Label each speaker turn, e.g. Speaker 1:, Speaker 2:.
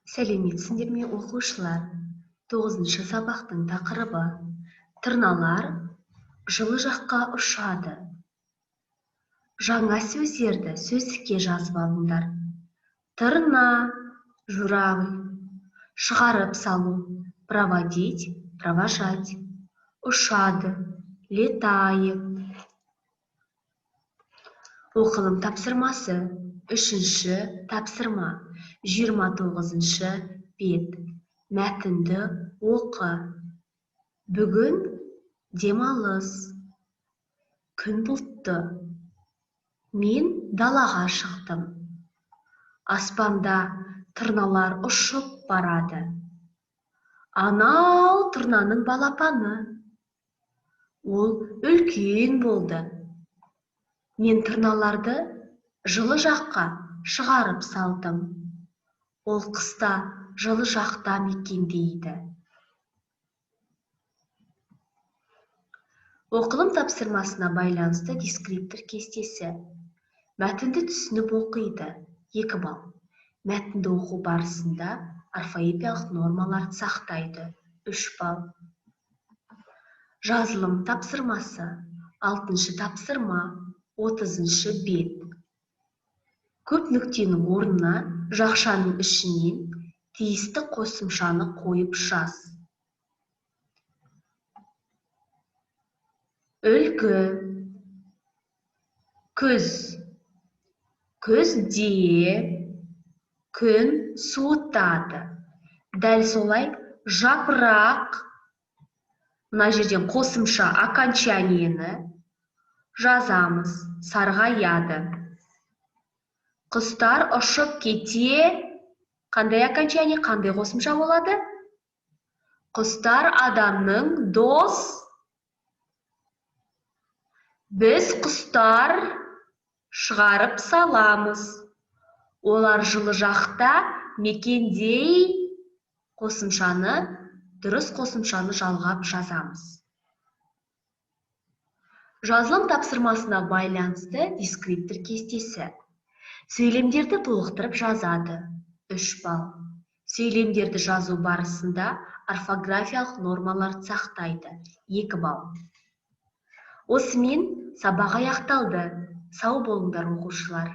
Speaker 1: Сәлеметсіңдер ме, оқушылар? 9-шы сабақтың тақырыбы. Тырналар жылы жаққа ұшады. Жаңа сөздерді сөздікке жазып алыңдар. Тырна, журавль, шығарып салу, проводить, провожать, ұшады, летает. Оқылым тапсырмасы, 3-ші тапсырма, 29-ші бет. Мәтінді оқы. Бүгін демалыс. Күн бұлтты. Мен далаға шықтым. Аспанда тырналар ұшып барады. Анау тырнаның балапаны. Ол үлкен болды. Мен тырналарды жылы жаққа шығарып салдым. Ол қыста жылы жақта мекендейді. Оқылым тапсырмасына байланысты дескриптор кестесі. Мәтінді түсініп оқиды. 2 балл. Мәтінді оқу барысында орфоэпиялық нормаларды сақтайды. 3 балл. Жазылым тапсырмасы. 6-шы тапсырма. 30-шы бет. Көп нүктенің орнына жақшаның ішінен тиісті қосымшаны қойып жаз. Үлгі. Күз. Күзде күн суытады. Дәл солай жапырақ. Мына жерден қосымша окончаниені жазамыз. Сарғаяды. Құстар ұшып кете. Қандай окончание, қандай қосымша болады? Құстар адамның дос. Біз құстар шығарып саламыз. Олар жылы жақта мекендей. Дұрыс қосымшаны жалғап жазамыз. Жазылым тапсырмасына байланысты дескриптор кестесі. Сөйлемдерді толықтырып жазады. 3 балл. Сөйлемдерді жазу барысында орфографиялық нормаларды сақтайды. 2 балл. Осымен сабақ аяқталды. Сау болыңдар, оқушылар.